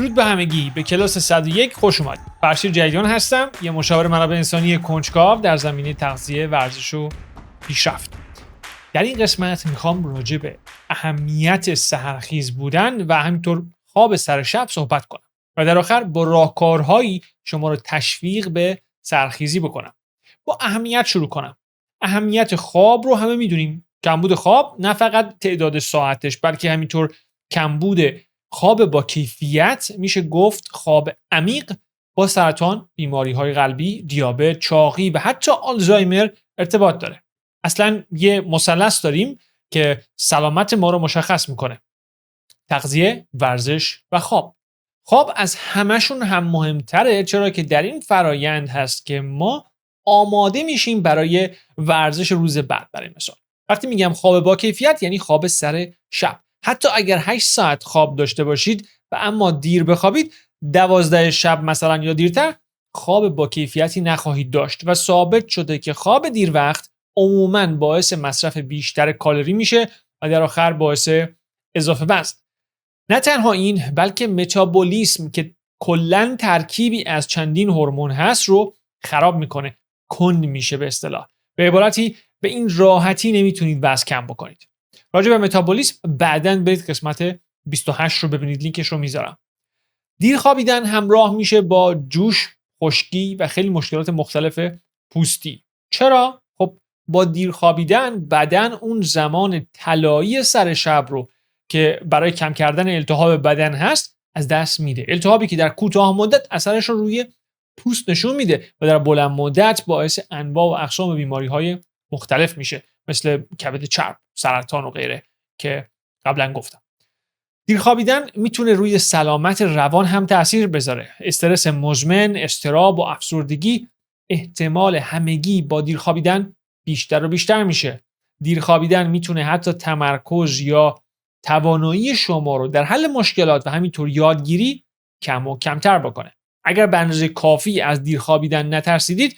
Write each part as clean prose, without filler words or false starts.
درود به همگی، به کلاس 101 خوش اومدید. فرشید جدیدان هستم، یه مشاور منابع انسانی کنجکاو در زمینه تغذیه، ورزش و پیشرفت. در این قسمت میخوام راجع به اهمیت سحرخیز بودن و همینطور خواب سر شب صحبت کنم و در آخر با راهکارهایی شما رو تشویق به سحرخیزی بکنم. با اهمیت شروع کنم. اهمیت خواب رو همه میدونیم. کمبود خواب نه فقط تعداد ساعتش، بلکه همینطور کمبود خواب با کیفیت، میشه گفت خواب عمیق، با سرطان، بیماری‌های قلبی، دیابت، چاقی و حتی آلزایمر ارتباط داره. اصلا یه مثلث داریم که سلامت ما رو مشخص میکنه: تغذیه، ورزش و خواب. خواب از همشون هم مهمتره، چرا که در این فرایند هست که ما آماده میشیم برای ورزش روز بعد. برای مثال وقتی میگم خواب با کیفیت یعنی خواب سر شب. حتی اگر 8 ساعت خواب داشته باشید و اما دیر بخوابید، 12 شب مثلا یا دیرتر، خواب با کیفیتی نخواهید داشت و ثابت شده که خواب دیر وقت عموماً باعث مصرف بیشتر کالری میشه و در آخر باعث اضافه وزن. نه تنها این، بلکه متابولیسم که کلاً ترکیبی از چندین هورمون هست رو خراب میکنه، کند میشه به اصطلاح. به عبارتی به این راحتی نمیتونید وزن کم بکنید. راجع به متابولیسم بعداً برید قسمت 28 رو ببینید، لینکش رو میذارم. دیر خوابیدن همراه میشه با جوش، خشکی و خیلی مشکلات مختلف پوستی. چرا؟ خب با دیر خوابیدن بدن اون زمان طلایی سر شب رو که برای کم کردن التهاب بدن هست از دست میده. التهابی که در کوتاه مدت اثرش رو روی پوست نشون میده و در بلند مدت باعث انواع و اقسام بیماری‌های مختلف میشه، مثل کبد چرب، سرطان و غیره که قبلا گفتم. دیر خوابیدن میتونه روی سلامت روان هم تأثیر بذاره. استرس مزمن، اضطراب و افسردگی احتمال همگی با دیر خوابیدن بیشتر و بیشتر میشه. دیر خوابیدن میتونه حتی تمرکز یا توانایی شما رو در حل مشکلات و همینطور یادگیری کم و کمتر بکنه. اگر به اندازه کافی از دیر خوابیدن نترسیدید،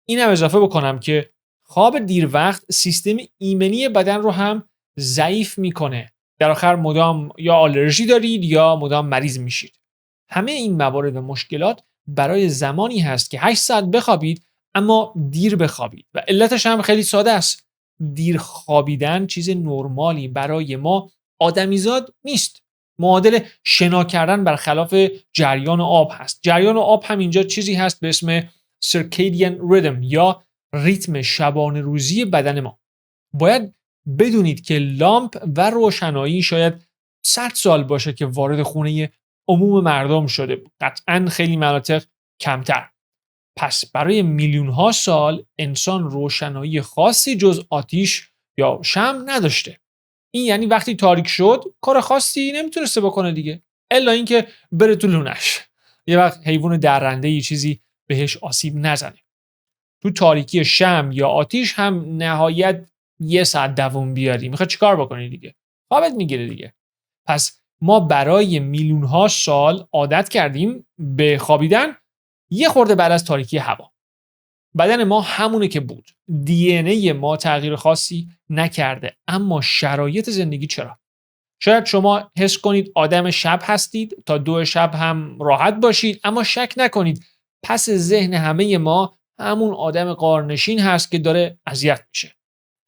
اینم اضافه بکنم که خواب دیر وقت سیستم ایمنی بدن رو هم ضعیف میکنه. در آخر مدام یا آلرژی دارید یا مدام مریض میشید. همه این موارد و مشکلات برای زمانی هست که 8 ساعت بخوابید اما دیر بخوابید و علتش هم خیلی ساده است. دیر خوابیدن چیز نرمالی برای ما آدمیزاد نیست. معادل شنا کردن برخلاف جریان آب هست. جریان آب هم اینجا چیزی هست به اسم circadian rhythm یا ریتم شبانه روزی بدن ما. باید بدونید که لامپ و روشنایی شاید 100 سال باشه که وارد خونه عموم مردم شده، قطعاً خیلی مناطق کمتر. پس برای میلیون ها سال انسان روشنایی خاصی جز آتیش یا شمع نداشته. این یعنی وقتی تاریک شد کار خاصی نمیتونسته بکنه دیگه، الا اینکه بره تو لونش، یه وقت حیوان درنده یه چیزی بهش آسیب نزنه. تو تاریکی شمع یا آتیش هم نهایت 1 ساعت دووم بیاری، میخواد چیکار بکنی دیگه؟ خوابت میگیره دیگه. پس ما برای میلیون ها سال عادت کردیم به خوابیدن یه خورده بعد از تاریکی هوا. بدن ما همونه که بود. دی ان ای ما تغییر خاصی نکرده، اما شرایط زندگی چرا؟ شاید شما حس کنید آدم شب هستید تا 2 شب هم راحت باشید، اما شک نکنید پس ذهن همه ما همون آدم غارنشین هست که داره اذیت میشه.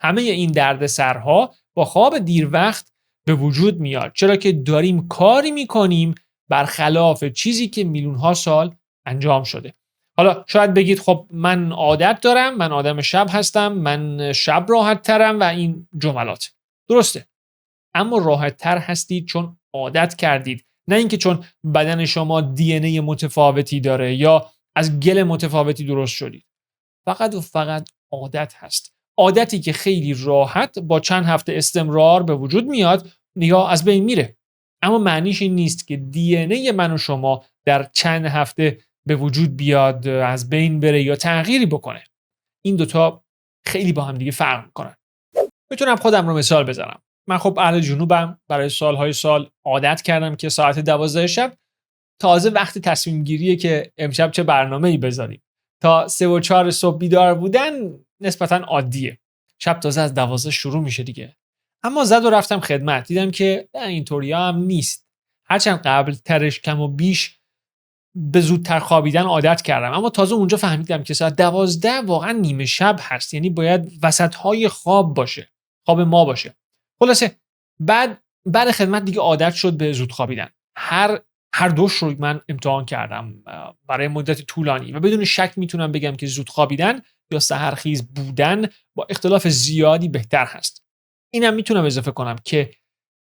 همه این دردسرها با خواب دیر وقت به وجود میاد، چرا که داریم کاری میکنیم برخلاف چیزی که میلیون ها سال انجام شده. حالا شاید بگید خب من عادت دارم، من آدم شب هستم، من شب راحت ترم و این جملات. درسته، اما راحت تر هستید چون عادت کردید، نه اینکه چون بدن شما دی ان ای متفاوتی داره یا از گل متفاوتی درست شدید. فقط و فقط عادت هست. عادتی که خیلی راحت با چند هفته استمرار به وجود میاد یا از بین میره. اما معنیش این نیست که دی ان ای من و شما در چند هفته به وجود بیاد، از بین بره یا تغییری بکنه. این دوتا خیلی با هم دیگه فرق میکنن. میتونم خودم رو مثال بزنم. من خب اهل جنوبم، برای سالهای سال عادت کردم که ساعت 12 شب تازه وقت تصمیم گیریه که امشب چه برنامه‌ای بذاریم. تا 3 و 4 صبح بیدار بودن نسبتاً عادیه. شب تازه از 12 شروع میشه دیگه. اما زد و رفتم خدمت، دیدم که اینطوری هم نیست. هرچند قبل ترش کم و بیش به زودتر خوابیدن عادت کردم، اما تازه اونجا فهمیدم که ساعت 12 واقعا نیمه شب هست، یعنی باید وسط‌های خواب باشه، خواب ما باشه. خلاصه بعد خدمت دیگه عادت شد به زود خوابیدن. هر دوش رو من امتحان کردم برای مدت طولانی و بدون شک میتونم بگم که زود خوابیدن یا سحرخیز بودن با اختلاف زیادی بهتر هست. اینم میتونم اضافه کنم که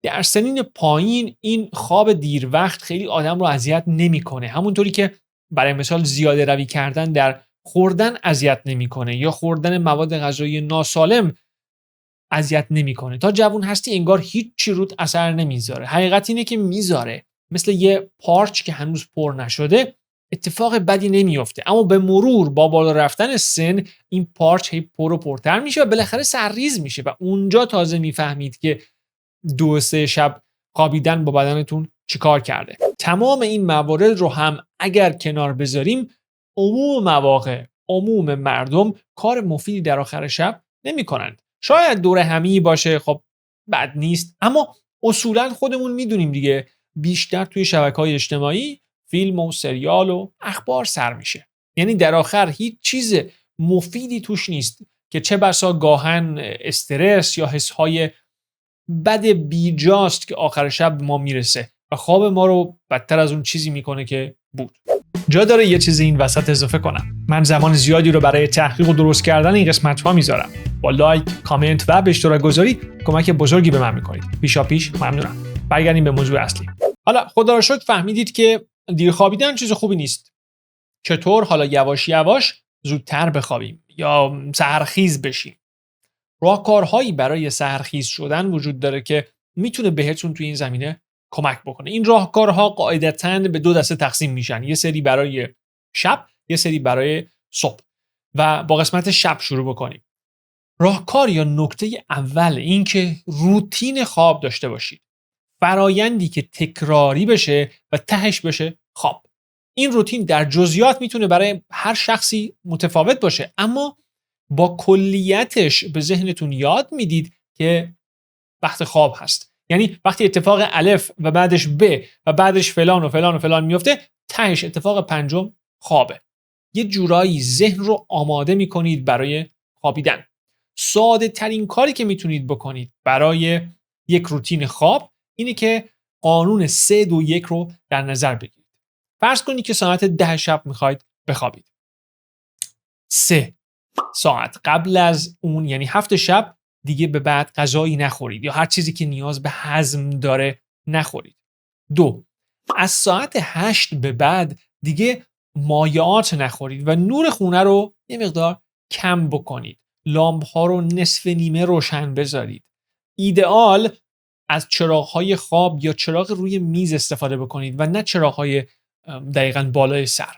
در سنین پایین این خواب دیر وقت خیلی آدم رو اذیت نمیکنه، همونطوری که برای مثال زیاده روی کردن در خوردن اذیت نمیکنه یا خوردن مواد غذایی ناسالم اذیت نمیکنه. تا جوون هستی انگار هیچ رود اثر نمیذاره. حقیقت اینه که میذاره، مثل یه پارچ که هنوز پر نشده اتفاق بدی نمیفته، اما به مرور با بالا رفتن سن این پارچ هی پر و پرتر میشه و بالاخره سرریز میشه و اونجا تازه میفهمید که 2-3 شب خوابیدن با بدنتون چیکار کرده. تمام این موارد رو هم اگر کنار بذاریم، عموم مواقع عموم مردم کار مفیدی در آخر شب نمی‌کنند. شاید دور همی باشه، خب بد نیست، اما اصولا خودمون میدونیم دیگه، بیشتر توی شبکه‌های اجتماعی فیلم و سریال و اخبار سر میشه. یعنی در آخر هیچ چیز مفیدی توش نیست که چه بسا گاهن استرس یا حس‌های بد بیجاست که آخر شب ما میرسه و خواب ما رو بدتر از اون چیزی میکنه که بود. جا داره یه چیزی این وسط اضافه کنم. من زمان زیادی رو برای تحقیق و درست کردن این قسمت ها میذارم. با لایک، کامنت و به اشتراک گذاری کمک بزرگی به من میکنید. پیشاپیش ممنونم. برگردیم به موضوع اصلی. حالا خدا رو شکر فهمیدید که دیر خوابیدن چیز خوبی نیست. چطور حالا یواش یواش زودتر بخوابیم یا سحرخیز بشیم؟ راهکارهایی برای سحرخیز شدن وجود داره که میتونه بهتون توی این زمینه کمک بکنه. این راهکارها قاعدتاً به 2 دسته تقسیم میشن، یه سری برای شب، یه سری برای صبح. و با قسمت شب شروع بکنیم. راهکار یا نکته اول این که روتین خواب داشته باشید. فرایندی که تکراری بشه و تهش بشه خواب. این روتین در جزئیات میتونه برای هر شخصی متفاوت باشه، اما با کلیتش به ذهنتون یاد میدید که وقت خواب هست. یعنی وقتی اتفاق الف و بعدش ب و بعدش فلان و فلان و فلان میفته، تهش اتفاق پنجم خوابه. یه جورایی ذهن رو آماده میکنید برای خوابیدن. ساده ترین کاری که میتونید بکنید برای یک روتین خواب اینه که قانون 3-2-1 رو در نظر بگیرید. فرض کنید که ساعت 10 شب میخواید بخوابید. 3 ساعت قبل از اون، یعنی 7 شب، دیگه به بعد غذایی نخورید یا هر چیزی که نیاز به هضم داره نخورید. 2 از ساعت 8 به بعد دیگه مایعات نخورید و نور خونه رو یه مقدار کم بکنید. لامپ ها رو نصف نیمه روشن بذارید. ایدئال از چراغ‌های خواب یا چراغ روی میز استفاده بکنید و نه چراغ‌های دقیقاً بالای سر.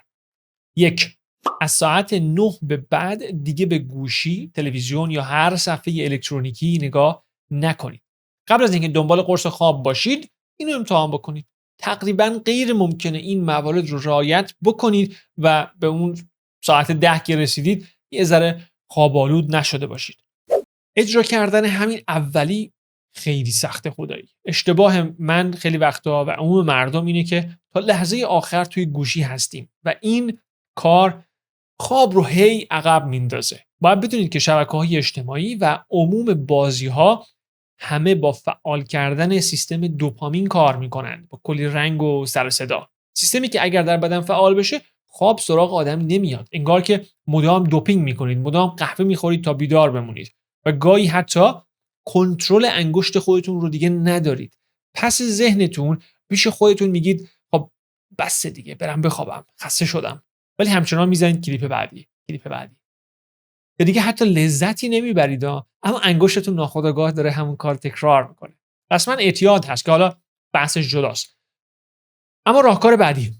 1 از ساعت 9 به بعد دیگه به گوشی، تلویزیون یا هر صفحه الکترونیکی نگاه نکنید. قبل از اینکه دنبال قرص خواب باشید، اینو امتحان بکنید. تقریباً غیر ممکنه این موارد رو رعایت بکنید و به اون ساعت 10 که رسیدید یه ذره خواب‌آلود نشده باشید. اجرا کردن همین اولی خیلی سخته خدایی. اشتباه من خیلی وقتا و عموم مردم اینه که تا لحظه آخر توی گوشی هستیم و این کار خواب رو هی عقب میندازه. باید بدونید که شبکه‌های اجتماعی و عموم بازی‌ها همه با فعال کردن سیستم دوپامین کار میکنن، با کلی رنگ و سر و صدا. سیستمی که اگر در بدن فعال بشه خواب سراغ آدم نمیاد. انگار که مدام دوپینگ میکنید، مدام قهوه میخورید تا بیدار بمونید و گاهی حتی کنترل انگشت خودتون رو دیگه ندارید. پس ذهنتون پیش خودتون میگید خب بس دیگه، برم بخوابم، خسته شدم، ولی همچنان میزنید کلیپ بعدی. یا دیگه حتی لذتی نمیبرید، اما انگشتتون ناخودآگاه داره همون کار تکرار میکنه. رسما اعتیاد هست که حالا بحثش جداست. اما راهکار بعدی،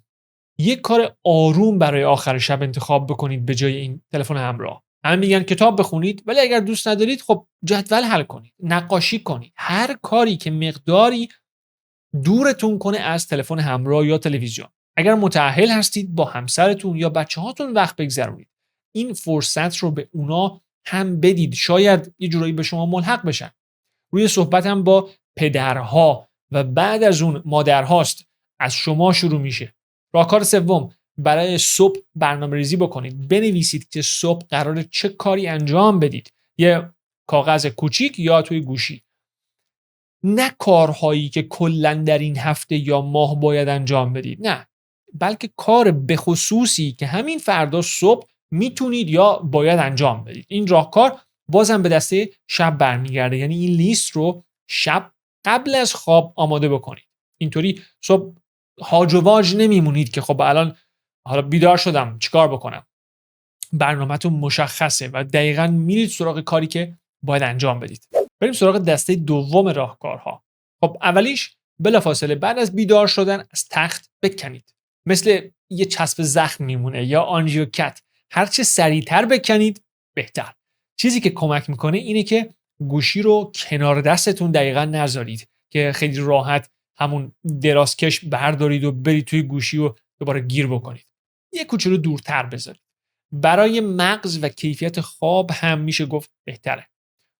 یک کار آروم برای آخر شب انتخاب بکنید به جای این تلفن همراه. همه میگن کتاب بخونید، ولی اگر دوست ندارید خب جدول حل کنید، نقاشی کنید، هر کاری که مقداری دورتون کنه از تلفن همراه یا تلویزیون. اگر متأهل هستید با همسرتون یا بچه‌هاتون وقت بگذرونید. این فرصت رو به اونا هم بدید، شاید یه جورایی به شما ملحق بشن. روی صحبتم با پدرها و بعد از اون مادرهاست، از شما شروع میشه. راهکار سوم، برای صبح برنامه‌ریزی بکنید. بنویسید که صبح قراره چه کاری انجام بدید. یه کاغذ کوچیک یا توی گوشی. نه کارهایی که کلا در این هفته یا ماه باید انجام بدید، نه، بلکه کار بخصوصی که همین فردا صبح میتونید یا باید انجام بدید. این راهکار بازم به دسته شب برمیگرده، یعنی این لیست رو شب قبل از خواب آماده بکنید. اینطوری صبح هاج و واج نمیمونید که خب الان حالا بیدار شدم چیکار بکنم. برنامه‌تون مشخصه و دقیقاً میرید سراغ کاری که باید انجام بدید. بریم سراغ دسته دوم راهکارها. خب اولیش بلافاصله بعد از بیدار شدن از تخت بکنید. مثل یه چسب زخم میمونه یا آنژیوکت. هر چه سریعتر بکنید بهتر. چیزی که کمک میکنه اینه که گوشی رو کنار دستتون دقیقاً نذارید که خیلی راحت همون درازکش بردارید و برید توی گوشی و دوباره گیر بکنید. یه کوچولو دورتر بذارید. برای مغز و کیفیت خواب هم میشه گفت بهتره.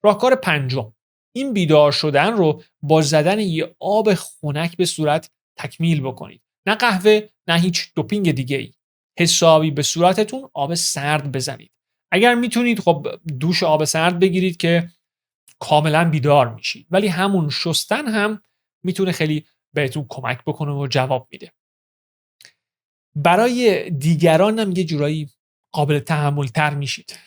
راهکار پنجم، این بیدار شدن رو با زدن یه آب خنک به صورت تکمیل بکنید. نه قهوه، نه هیچ دوپینگ دیگه ای. حسابی به صورتتون آب سرد بزنید. اگر میتونید خب دوش آب سرد بگیرید که کاملا بیدار میشید، ولی همون شستن هم میتونه خیلی بهتون کمک بکنه و جواب میده. برای دیگران هم یه جورایی قابل تحمل تر میشید.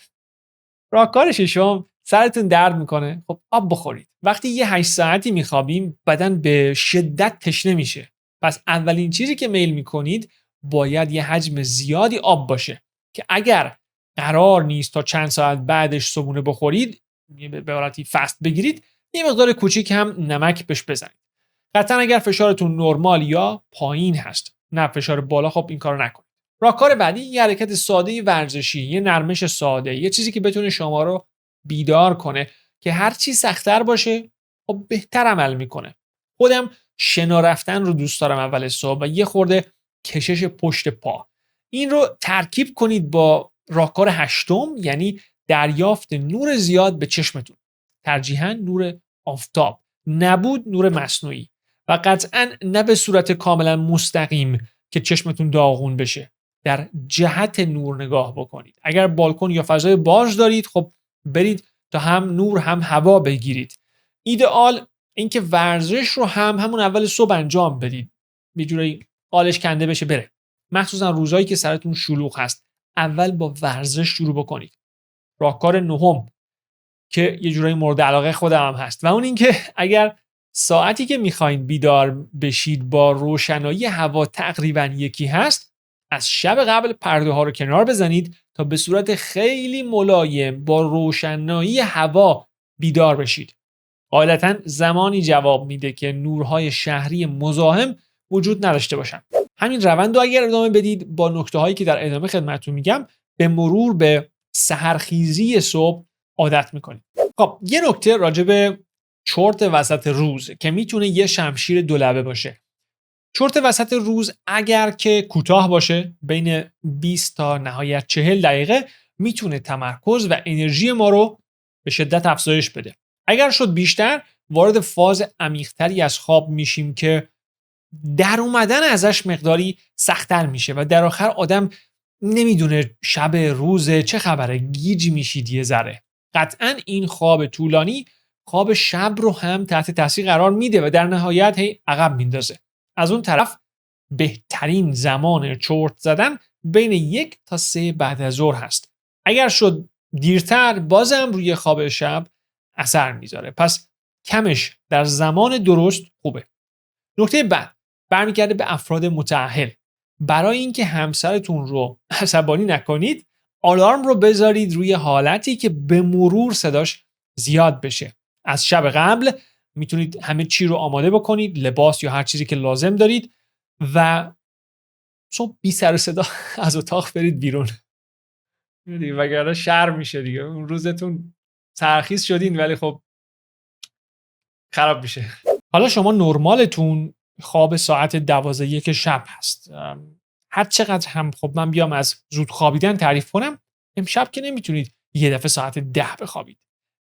راهکار ششم، سرتون درد میکنه، خب آب بخورید. وقتی یه 8 ساعتی میخوابیم بدن به شدت تشنه میشه. پس اولین چیزی که میل میکنید باید یه حجم زیادی آب باشه که اگر قرار نیست تا چند ساعت بعدش صبحونه بخورید، به حالتی فست بگیرید، یه مقدار کوچیک هم نمک بهش بزنید. قطعا اگر فشارتون نرمال یا پایین هست، نه فشار بالا، خب این کارو نکنید. راهکار بعدی یه حرکت ساده ورزشی، یه نرمش ساده، یه چیزی که بتونه شما رو بیدار کنه که هر چی سخت‌تر باشه خب بهتر عمل میکنه. خودم شنا رفتن رو دوست دارم اول صبح و یه خورده کشش پشت پا. این رو ترکیب کنید با راهکار هشتم، یعنی دریافت نور زیاد به چشمتون. ترجیحاً نور آفتاب، نبود نور مصنوعی، و قطعاً نه به صورت کاملا مستقیم که چشمتون داغون بشه. در جهت نور نگاه بکنید. اگر بالکن یا فضای باز دارید خب برید تا هم نور هم هوا بگیرید. ایدئال اینکه ورزش رو همون اول صبح انجام بدید. یه جوری حالش کنده بشه بره. مخصوصا روزایی که سرتون شلوغ هست. اول با ورزش شروع بکنید. راهکار نهم که یه جورایی مورد علاقه خودم هم هست و اون اینکه اگر ساعتی که میخواین بیدار بشید با روشنایی هوا تقریبا یکی هست، از شب قبل پرده ها رو کنار بزنید تا به صورت خیلی ملایم با روشنایی هوا بیدار بشید. غالباً زمانی جواب میده که نورهای شهری مزاحم وجود نداشته باشن. همین روند رو اگر ادامه بدید با نکته هایی که در ادامه خدمتتون میگم، به مرور به سحرخیزی صبح عادت میکنید. خب یه نکته راجع به چرت وسط روز که میتونه یه شمشیر دولبه باشه. چرت وسط روز اگر که کوتاه باشه، بین 20 تا نهایت 40 دقیقه، میتونه تمرکز و انرژی ما رو به شدت افزایش بده. اگر شد بیشتر، وارد فاز عمیق‌تری از خواب میشیم که در اومدن ازش مقداری سخت‌تر میشه و در آخر آدم نمیدونه شب روز چه خبره، گیج میشید یه ذره. قطعاً این خواب طولانی خواب شب رو هم تحت تاثیر قرار میده و در نهایت هی عقب میندازه. از اون طرف بهترین زمان چرت زدن بین 1 تا 3 بعد از ظهر هست. اگر شد دیرتر بازم روی خواب شب اثر میذاره. پس کمش در زمان درست خوبه. نکته بعد برمیگرده به افراد متأهل. برای اینکه همسرتون رو عصبانی نکنید، آلارم رو بذارید روی حالتی که به مرور صداش زیاد بشه. از شب قبل میتونید همه چی رو آماده بکنید، لباس یا هر چیزی که لازم دارید، و صبح بی سر و صدا از اتاق برید بیرون. وگرنه شرم میشه دیگه. اون روزتون سرخیز شدین ولی خب خراب میشه. حالا شما نرمالتون خواب ساعت 12:01 شب هست. هر چقدر هم خب من بیام از زود خوابیدن تعریف کنم، امشب که نمیتونید یه دفعه ساعت 10 بخوابید.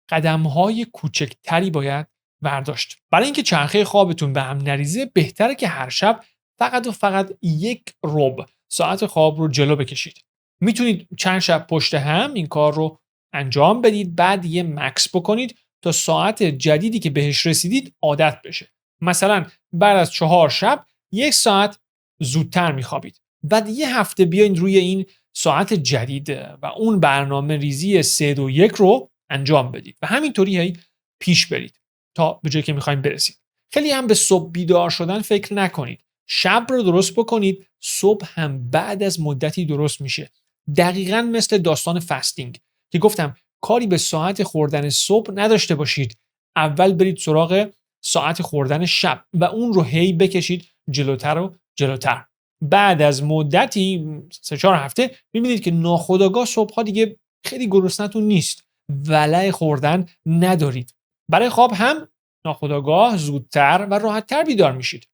قدم‌های کوچکتری باید برداشت. برای اینکه چرخه خوابتون به هم نریزه بهتره که هر شب فقط و فقط 1/4 ساعت خواب رو جلو بکشید. میتونید چند شب پشت هم این کار رو انجام بدید، بعد یه مکس بکنید تا ساعت جدیدی که بهش رسیدید عادت بشه. مثلا بعد از 4 شب 1 ساعت زودتر میخوابید. بعد یه هفته بیاین روی این ساعت جدید و اون برنامه ریزی 3-2-1 رو انجام بدید و همینطوری پیش برید تا به جایی که میخواین برسید. خیلی هم به صبح بیدار شدن فکر نکنید. شب رو درست بکنید، صبح هم بعد از مدتی درست میشه. دقیقاً مثل داستان فستینگ که گفتم کاری به ساعت خوردن صبح نداشته باشید. اول برید سراغ ساعت خوردن شب و اون رو هی بکشید جلوتر و جلوتر. بعد از مدتی 3-4 هفته میبینید که ناخودآگاه صبح‌ها دیگه خیلی گرسنه‌تون نیست. ولع خوردن ندارید. برای خواب هم ناخودآگاه زودتر و راحتتر بیدار میشید.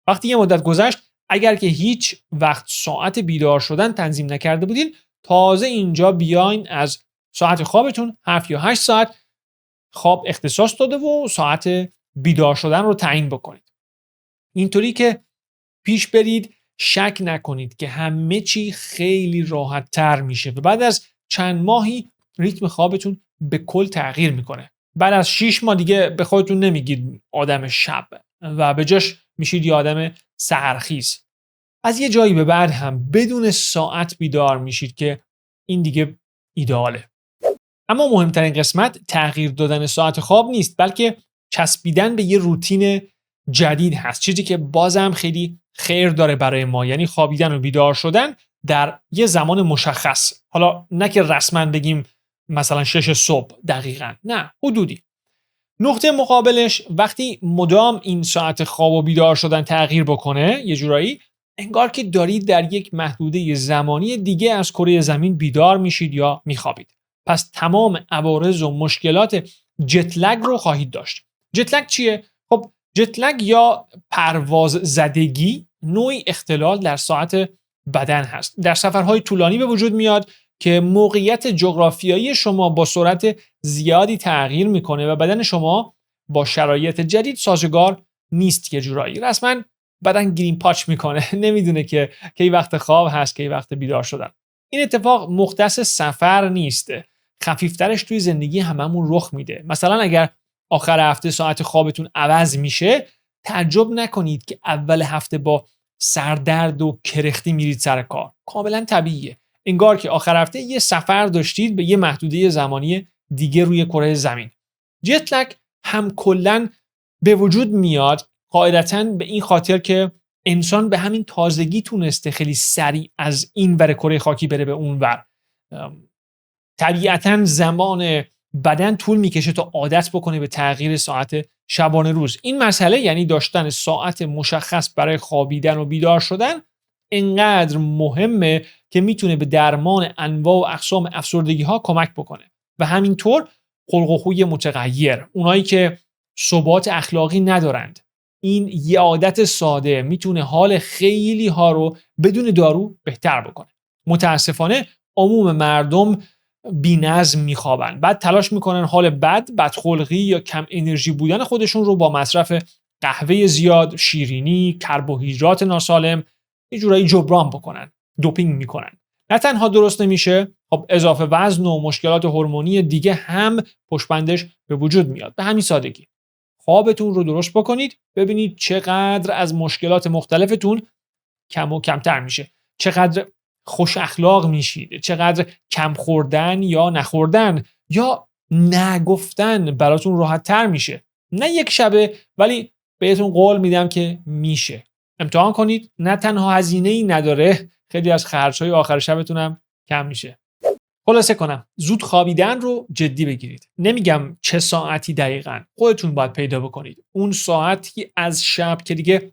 وقتی یه مدت گذشت، اگر که هیچ وقت ساعت بیدار شدن تنظیم نکرده بودین، تازه اینجا بیاین از ساعت خوابتون 7 یا 8 ساعت خواب اختصاص داده و ساعت بیدار شدن رو تعیین بکنید. اینطوری که پیش برید، شک نکنید که همه چی خیلی راحت تر میشه و بعد از چند ماهی ریتم خوابتون به کل تغییر میکنه. بعد از 6 ماه دیگه به خودتون نمیگید آدم شب و به جاش میشید یه آدم سحرخیز. از یه جایی به بعد هم بدون ساعت بیدار میشید که این دیگه ایدئاله. اما مهمترین قسمت تغییر دادن ساعت خواب نیست، بلکه چسبیدن به یه روتین جدید هست. چیزی که بازم خیلی خیر داره برای ما، یعنی خوابیدن و بیدار شدن در یه زمان مشخص. حالا نه که رسما بگیم مثلا 6 صبح دقیقاً، نه، حدودی. نقطه مقابلش وقتی مدام این ساعت خواب و بیدار شدن تغییر بکنه، یه جورایی انگار که دارید در یک محدوده زمانی دیگه از کره زمین بیدار میشید یا میخوابید. پس تمام عوارض و مشکلات جت لگ رو خواهید داشت. جت لگ چیه؟ خب جت لگ یا پرواز زدگی نوعی اختلال در ساعت بدن هست. در سفرهای طولانی به وجود میاد که موقعیت جغرافیایی شما با سرعت زیادی تغییر میکنه و بدن شما با شرایط جدید سازگار نیست. یه جورایی رسما بدن گرین پاچ میکنه، نمیدونه که کی وقت خواب هست، کی وقت بیدار شدن. این اتفاق مختص سفر نیست، خفیفترش توی زندگی هممون رخ میده. مثلا اگر آخر هفته ساعت خوابتون عوض میشه، تعجب نکنید که اول هفته با سردرد و کرختی میرید سر کار. کاملا طبیعیه. انگار که آخر هفته یه سفر داشتید به یه محدوده زمانی دیگه روی کره زمین. جت لگ هم کلاً به وجود میاد قاعدتاً به این خاطر که انسان به همین تازگی تونسته خیلی سریع از این ور کره خاکی بره به اون ور. طبیعتاً زمان بدن طول میکشه تا عادت بکنه به تغییر ساعت شبانه روز. این مسئله، یعنی داشتن ساعت مشخص برای خوابیدن و بیدار شدن، اینقدر مهمه که میتونه به درمان انواع و اقسام افسردگی ها کمک بکنه و همینطور خلق و خوی متغیر. اونایی که ثبات اخلاقی ندارند، این یه عادت ساده میتونه حال خیلی ها رو بدون دارو بهتر بکنه. متاسفانه عموم مردم بی‌نظم میخوابن، بعد تلاش میکنن حال بد، بدخلقی یا کم انرژی بودن خودشون رو با مصرف قهوه زیاد، شیرینی، کربوهیدرات ناسالم یه جورایی جبران بکنن، دوپینگ میکنن. نه تنها درست نمیشه، خب اضافه وزن و مشکلات هورمونی دیگه هم پشت به وجود میاد. به همین سادگی خوابتون رو درست بکنید، ببینید چقدر از مشکلات مختلفتون کم و کمتر میشه، چقدر خوش اخلاق میشید، چقدر کم خوردن یا نخوردن یا نگفتن براتون راحت تر میشه. نه یک شبه، ولی بهتون قول میدم که میشه. امتحان کنید، نه تنها هزینه‌ای نداره، خیلی از خرج‌های آخر شبتون هم کم میشه. خلاصه کنم، زود خوابیدن رو جدی بگیرید. نمیگم چه ساعتی دقیقاً، خودتون باید پیدا بکنید. اون ساعتی از شب که دیگه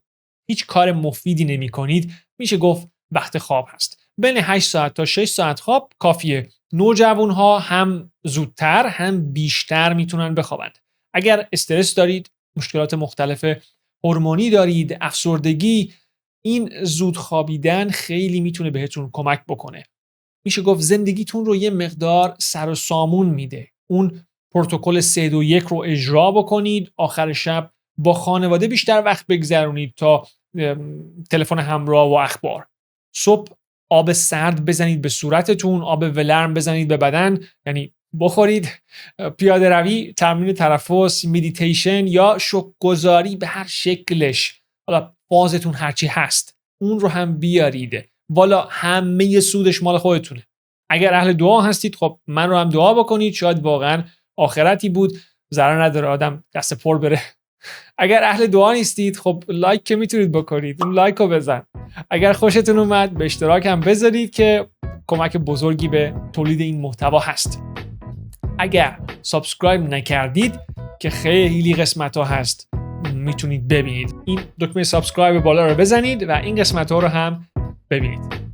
هیچ کار مفیدی نمی کنید، میشه گفت وقت خواب هست. بین 8 ساعت تا 6 ساعت خواب کافیه. نوجوان‌ها هم زودتر هم بیشتر میتونن بخوابند. اگر استرس دارید، مشکلات مختلف هورمونی دارید، افسردگی، این زود خوابیدن خیلی میتونه بهتون کمک بکنه. میشه گفت زندگیتون رو یه مقدار سر و سامون میده. اون پروتکل 321 رو اجرا بکنید. آخر شب با خانواده بیشتر وقت بگذرونید تا تلفن همراه و اخبار. صبح آب سرد بزنید به صورتتون، آب ولرم بزنید به بدن، یعنی بخورید. پیاده روی، تمرین تنفس، مدیتیشن یا شکرگزاری به هر شکلش، حالا فازتون هرچی هست اون رو هم بیارید. والا همه سودش مال خودتونه. اگر اهل دعا هستید خب من رو هم دعا بکنید، شاید واقعا آخرتی بود، ضرر نداره آدم دست پر بره. اگر اهل دعا نیستید خب لایک که میتونید بکنید، اون لایک رو بزن. اگر خوشتون اومد به اشتراک هم بذارید که کمک بزرگی به تولید این محتوا هست. اگر سابسکرایب نکردید که خیلی قسمت ها هست میتونید ببینید، این دکمه سابسکرایب بالا رو بزنید و این قسمت ها رو هم ببینید.